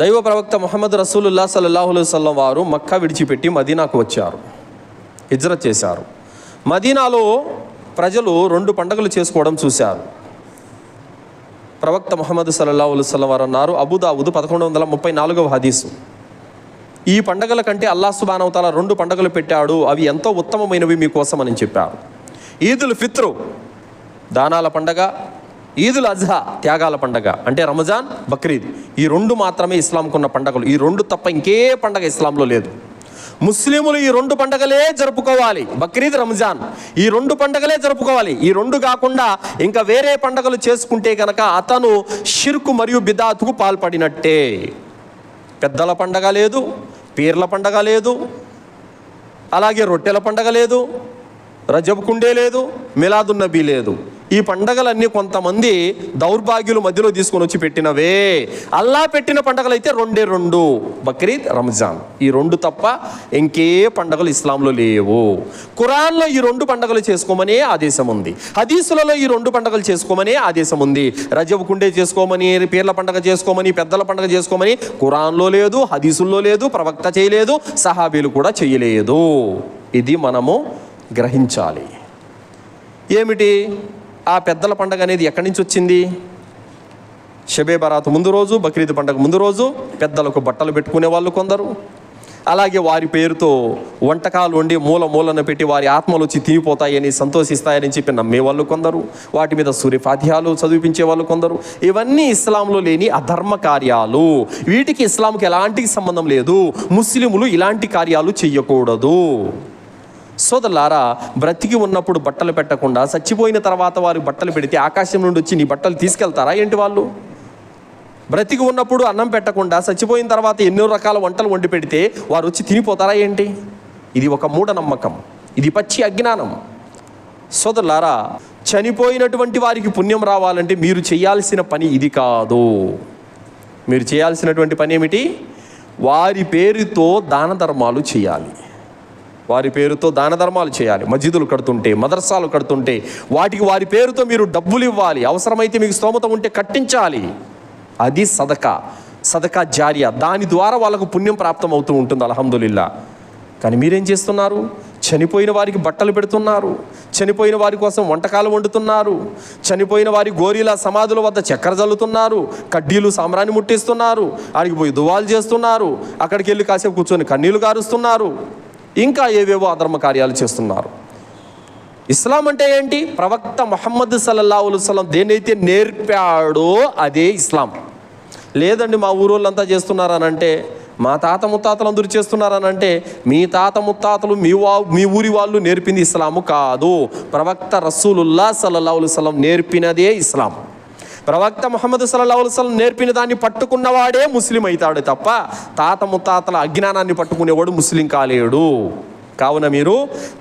దైవ ప్రవక్త ముహమ్మద్ రసూలుల్లాహ్ సల్లల్లాహు అలైహి వసల్లం వారు మక్కా విడిచిపెట్టి మదీనాకు వచ్చారు, హిజ్రత్ చేశారు. మదీనాలో ప్రజలు 2 పండుగలు చేసుకోవడం చూశారు. ప్రవక్త ముహమ్మద్ సల్లల్లాహు అలైహి వసల్లం వారు అన్నారు, అబూదావుద్ 1134వ హదీసు, ఈ పండుగల కంటే అల్లాహ్ సుబ్హానహు వ తఆలా 2 పండుగలు పెట్టాడు, అవి ఎంతో ఉత్తమమైనవి మీకోసం అని చెప్పారు. ఈదుల్ ఫిత్రు దానాల పండగ, ఈదుల్ అజ్హా త్యాగాల పండగ అంటే రంజాన్, బక్రీద్, ఈ 2 మాత్రమే ఇస్లాంకున్న పండగలు. ఈ 2 తప్ప ఇంకే పండగ ఇస్లాంలో లేదు. ముస్లింలు ఈ 2 పండగలే జరుపుకోవాలి. బక్రీద్, రంజాన్ ఈ 2 పండగలే జరుపుకోవాలి. ఈ 2 కాకుండా ఇంకా వేరే పండగలు చేసుకుంటే కనుక అతను షిర్కు మరియు బిదాతుకు పాల్పడినట్టే. పెద్దల పండగ లేదు, పీర్ల పండగ లేదు, అలాగే రొట్టెల పండగ లేదు, రజబ్ కుండే లేదు, మిలాదున్ నబీ లేదు. ఈ పండగలన్నీ కొంతమంది దౌర్భాగ్యుల మధ్యలో తీసుకొని వచ్చి పెట్టినవే. అల్లా పెట్టిన పండగలు అయితే 2 బక్రీద్, రంజాన్, ఈ 2 తప్ప ఇంకే పండగలు ఇస్లాంలో లేవు. ఖురాన్లో ఈ 2 పండగలు చేసుకోమనే ఆదేశం ఉంది. హదీసులలో ఈ 2 పండగలు చేసుకోమనే ఆదేశం ఉంది. రజబ్ కుండే చేసుకోమని, పీర్ల పండగ చేసుకోమని, పెద్దల పండగ చేసుకోమని ఖురాన్లో లేదు, హదీసుల్లో లేదు, ప్రవక్త చేయలేదు, సహాబీలు కూడా చేయలేదు. ఇది మనము గ్రహించాలి. ఏమిటి ఆ పెద్దల పండగ అనేది ఎక్కడి నుంచి వచ్చింది? షబే బరాత్ ముందు రోజు, బక్రీద్ పండగ ముందు రోజు పెద్దలకు బట్టలు పెట్టుకునే వాళ్ళు కొందరు, అలాగే వారి పేరుతో వంటకాలు వండి మూలన పెట్టి వారి ఆత్మలు వచ్చి తినిపోతాయని, సంతోషిస్తాయని చెప్పి నమ్మే వాళ్ళు కొందరు, వాటి మీద సూర్య ఫాతిహాలు చదివించే వాళ్ళు కొందరు. ఇవన్నీ ఇస్లాంలో లేని అధర్మ కార్యాలు. వీటికి ఇస్లాంకి ఎలాంటి సంబంధం లేదు. ముస్లిములు ఇలాంటి కార్యాలు చెయ్యకూడదు. సోదరులారా, బ్రతికి ఉన్నప్పుడు బట్టలు పెట్టకుండా చచ్చిపోయిన తర్వాత వారు బట్టలు పెడితే ఆకాశం నుండి వచ్చి నీ బట్టలు తీసుకెళ్తారా ఏంటి? వాళ్ళు బ్రతికి ఉన్నప్పుడు అన్నం పెట్టకుండా చచ్చిపోయిన తర్వాత ఎన్నో రకాల వంటలు వండి పెడితే వారు వచ్చి తినిపోతారా ఏంటి? ఇది ఒక మూఢనమ్మకం, ఇది పచ్చి అజ్ఞానం. సోదరులారా, చనిపోయినటువంటి వారికి పుణ్యం రావాలంటే మీరు చేయాల్సిన పని ఇది కాదు. మీరు చేయాల్సినటువంటి పని ఏమిటి? వారి పేరుతో దాన ధర్మాలు చేయాలి. వారి పేరుతో దాన ధర్మాలు చేయాలి. మస్జిదులు కడుతుంటే, మదర్సాలు కడుతుంటే వాటికి వారి పేరుతో మీరు డబ్బులు ఇవ్వాలి. అవసరమైతే మీకు స్తోమత ఉంటే కట్టించాలి. అది సదకా జారియా. దాని ద్వారా వాళ్ళకు పుణ్యం ప్రాప్తం అవుతూ ఉంటుంది, అల్హమ్దులిల్లా. కానీ మీరేం చేస్తున్నారు? చనిపోయిన వారికి బట్టలు పెడుతున్నారు, చనిపోయిన వారి కోసం వంటకాలు వండుతున్నారు, చనిపోయిన వారి గోరీల సమాధుల వద్ద చక్కెర జల్లుతున్నారు, కడ్డీలు సాంబ్రాన్ని ముట్టిస్తున్నారు, ఆడికి పోయి దువాలు చేస్తున్నారు, అక్కడికి వెళ్ళి కాసేపు కూర్చొని కన్నీళ్లు గారుస్తున్నారు, ఇంకా ఏవేవో అధర్మ కార్యాలు చేస్తున్నారు. ఇస్లాం అంటే ఏంటి? ప్రవక్త ముహమ్మద్ సల్లల్లాహు అలైహి వసల్లం దేనైతే నేర్పాడో అదే ఇస్లాం. లేదండి మా ఊరోళ్ళంతా చేస్తున్నారనంటే, మా తాత ముత్తాతలు అందరూ చేస్తున్నారనంటే, మీ తాత ముత్తాతలు మీ ఊరి వాళ్ళు నేర్పింది ఇస్లాము కాదు. ప్రవక్త రసూలుల్లాహ్ సల్లల్లాహు అలైహి వసల్లం నేర్పినదే ఇస్లాం. ప్రవక్త ముహమ్మద్ సల్లల్లాహు అలైహి వసల్లం నేర్పిన దాన్ని పట్టుకున్నవాడే ముస్లిం అవుతాడు తప్ప తాత ముత్తాతల అజ్ఞానాన్ని పట్టుకునేవాడు ముస్లిం కాలేడు. కావున మీరు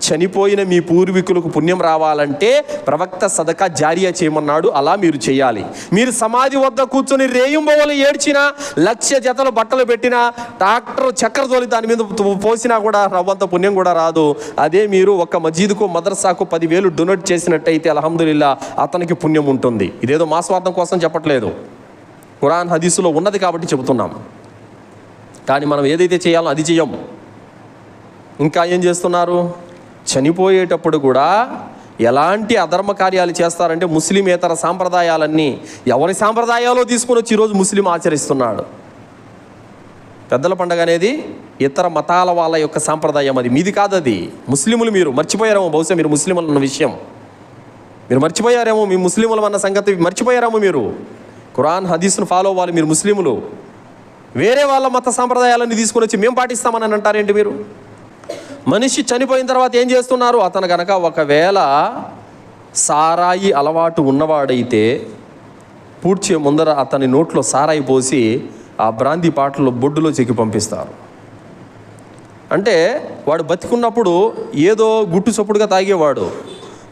చనిపోయిన మీ పూర్వీకులకు పుణ్యం రావాలంటే ప్రవక్త సదకా జారియా చేయమన్నాడు, అలా మీరు చేయాలి. మీరు సమాధి వద్ద కూర్చొని రేయింబవలు ఏడ్చినా, 1,00,000 జతలు బట్టలు పెట్టినా, ట్రాక్టర్ చక్కెర తోలి దాని మీద పోసినా కూడా రవ్వంత పుణ్యం కూడా రాదు. అదే మీరు ఒక మస్జిద్కు, మదర్సాకు 10,000 డొనేట్ చేసినట్టయితే అల్హమ్దులిల్లా అతనికి పుణ్యం ఉంటుంది. ఇదేదో మా స్వార్థం కోసం చెప్పట్లేదు, ఖురాన్ హదీసులో ఉన్నది కాబట్టి చెబుతున్నాం. కానీ మనం ఏదైతే చేయాలో అది చెయ్యం. ఇంకా ఏం చేస్తున్నారు? చనిపోయేటప్పుడు కూడా ఎలాంటి అధర్మ కార్యాలు చేస్తారంటే, ముస్లిమేతర సాంప్రదాయాలన్నీ ఎవరి సాంప్రదాయాలో తీసుకొని వచ్చి ఈరోజు ముస్లిం ఆచరిస్తున్నాడు. పెద్దల పండుగ అనేది ఇతర మతాల వాళ్ళ యొక్క సాంప్రదాయం, అది మీది కాదు. అది ముస్లిములు. మీరు మర్చిపోయారేమో, బహుశా మీరు ముస్లిములు అన్న విషయం మీరు మర్చిపోయారేమో. మీ ముస్లిములు అన్న సంగతి మర్చిపోయారేమో. మీరు ఖురాన్ హదీస్ను ఫాలో అవ్వాలి. మీరు ముస్లిములు. వేరే వాళ్ళ మత సాంప్రదాయాలన్నీ తీసుకొని వచ్చి మేము పాటిస్తామని అంటారేంటి మీరు? మనిషి చనిపోయిన తర్వాత ఏం చేస్తున్నారు? అతను కనుక ఒకవేళ సారాయి అలవాటు ఉన్నవాడైతే పూడ్చే ముందర అతని నోట్లో సారాయి పోసి ఆ బ్రాంతి పాటలో బొడ్డులో చెక్కి పంపిస్తారు. అంటే వాడు బతికున్నప్పుడు ఏదో గుట్టు చొప్పుడుగా తాగేవాడు,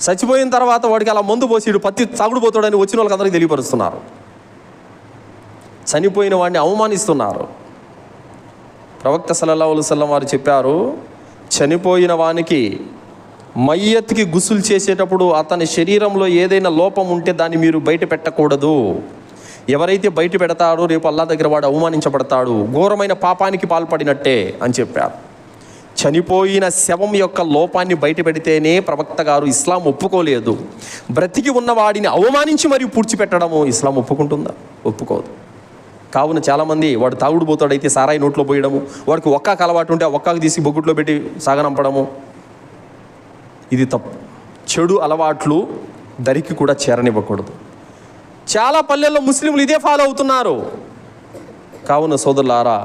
చచ్చిపోయిన తర్వాత వాడికి అలా మందు పోసి పత్తి తాగుడుపోతాడని వచ్చిన వాళ్ళకి అందరికీ తెలియపరుస్తున్నారు. చనిపోయిన వాడిని అవమానిస్తున్నారు. ప్రవక్త సల్లల్లాహు అలైహి వసల్లం వారు చెప్పారు, చనిపోయిన వానికి మయ్యత్కి గుసులు చేసేటప్పుడు అతని శరీరంలో ఏదైనా లోపం ఉంటే దాన్ని మీరు బయట పెట్టకూడదు. ఎవరైతే బయట పెడతాడో రేపు అల్లా దగ్గర వాడు అవమానించబడతాడు, ఘోరమైన పాపానికి పాల్పడినట్టే అని చెప్పారు. చనిపోయిన శవం యొక్క లోపాన్ని బయట పెడితేనే ప్రవక్త గారు ఇస్లాం ఒప్పుకోలేదు. బ్రతికి ఉన్నవాడిని అవమానించి మరియు పూడ్చిపెట్టడము ఇస్లాం ఒప్పుకుంటుందా? ఒప్పుకోదు. కావున చాలామంది వాడు తాగుడు పోతాడైతే సారాయి నోట్లో పోయడము, వాడికి ఒక్కాకు అలవాటు ఉంటే ఆ ఒక్కాకు తీసి బొగ్గుట్లో పెట్టి సాగనంపడము, ఇది తప్పు. చెడు అలవాట్లు దరికి కూడా చేరనివ్వకూడదు. చాలా పల్లెల్లో ముస్లింలు ఇదే ఫాలో అవుతున్నారు. కావున సోదరులారా,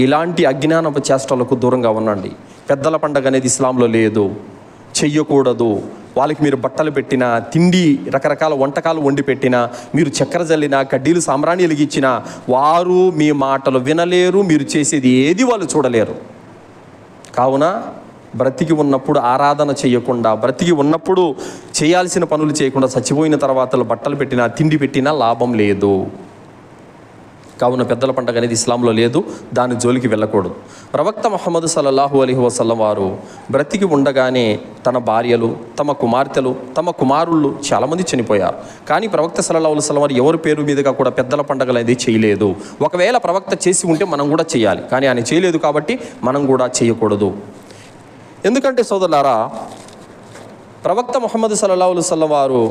ఇలాంటి అజ్ఞానపు చేష్టలకు దూరంగా ఉండండి. పెద్దల పండగ అనేది ఇస్లాంలో లేదు, చెయ్యకూడదు. వాళ్ళకి మీరు బట్టలు పెట్టినా, తిండి రకరకాల వంటకాలు వండి పెట్టినా, మీరు చక్కెర జల్లినా, కడ్డీలు సాంబ్రాణి వెలిగించినా వారు మీ మాటలు వినలేరు, మీరు చేసేది ఏది వాళ్ళు చూడలేరు. కావున బ్రతికి ఉన్నప్పుడు ఆరాధన చేయకుండా, బ్రతికి ఉన్నప్పుడు చేయాల్సిన పనులు చేయకుండా చచ్చిపోయిన తర్వాత బట్టలు పెట్టినా, తిండి పెట్టినా లాభం లేదు. కావున పెద్దల పండగ అనేది ఇస్లాంలో లేదు, దాని జోలికి వెళ్ళకూడదు. ప్రవక్త ముహమ్మద్ సల్లల్లాహు అలైహి వసల్లం వారు బ్రతికి ఉండగానే తన భార్యలు, తమ కుమార్తెలు, తమ కుమారుళ్ళు చాలామంది చనిపోయారు. కానీ ప్రవక్త సల్లల్లాహు అలైహి వసల్లం వారు ఎవరి పేరు మీదుగా కూడా పెద్దల పండగలు అనేది చేయలేదు. ఒకవేళ ప్రవక్త చేసి ఉంటే మనం కూడా చేయాలి, కానీ ఆయన చేయలేదు కాబట్టి మనం కూడా చేయకూడదు. ఎందుకంటే సోదరులారా, ప్రవక్త ముహమ్మద్ సల్లల్లాహు అలైహి వసల్లం వారు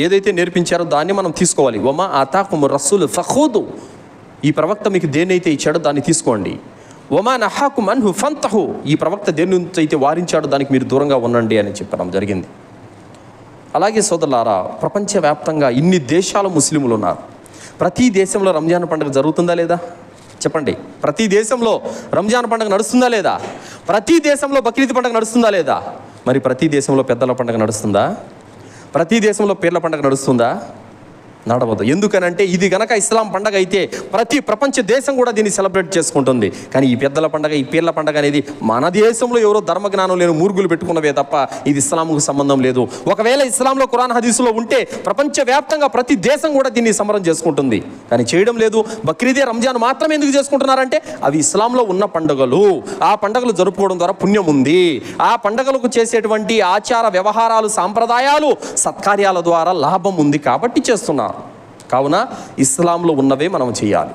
ఏదైతే నేర్పించారో దాన్ని మనం తీసుకోవాలి. వమా ఆతాకుము రసూలు ఫఖూదు, ఈ ప్రవక్త మీకు దేన్నైతే ఇచ్చాడో దాన్ని తీసుకోండి. వమా నహాకుమ్ అన్హు ఫంతహు, ఈ ప్రవక్త దేని నుంచి అయితే వారించాడో దానికి మీరు దూరంగా ఉండండి అని చెప్పడం జరిగింది. అలాగే సోదరులారా, ప్రపంచవ్యాప్తంగా ఇన్ని దేశాల ముస్లింలు ఉన్నారు. ప్రతి దేశంలో రంజాన్ పండుగ జరుగుతుందా లేదా చెప్పండి? ప్రతి దేశంలో రంజాన్ పండుగ నడుస్తుందా లేదా? ప్రతి దేశంలో బక్రీద్ పండుగ నడుస్తుందా లేదా? మరి ప్రతి దేశంలో పెద్దల పండుగ నడుస్తుందా? ప్రతి దేశంలో పీర్ల పండుగ నడుస్తుందా? నడవదు. ఎందుకనంటే ఇది గనక ఇస్లాం పండగ అయితే ప్రతి ప్రపంచ దేశం కూడా దీన్ని సెలబ్రేట్ చేసుకుంటుంది. కానీ ఈ పెద్దల పండగ, ఈ పీర్ల పండగ అనేది మన దేశంలో ఎవరో ధర్మజ్ఞానం లేని మూర్ఖులు పెట్టుకున్నవే తప్ప ఇది ఇస్లాంకు సంబంధం లేదు. ఒకవేళ ఇస్లాంలో ఖురాన్ హదీసులో ఉంటే ప్రపంచవ్యాప్తంగా ప్రతి దేశం కూడా దీన్ని సంబరం చేసుకుంటుంది, కానీ చేయడం లేదు. బక్రీదే, రంజాన్ మాత్రమే ఎందుకు చేసుకుంటున్నారంటే అవి ఇస్లాంలో ఉన్న పండుగలు. ఆ పండుగలు జరుపుకోవడం ద్వారా పుణ్యం ఉంది. ఆ పండుగలకు చేసేటువంటి ఆచార వ్యవహారాలు, సాంప్రదాయాలు, సత్కార్యాల ద్వారా లాభం ఉంది కాబట్టి చేస్తున్నారు. కావున ఇస్లాంలో ఉన్నవే మనం చేయాలి.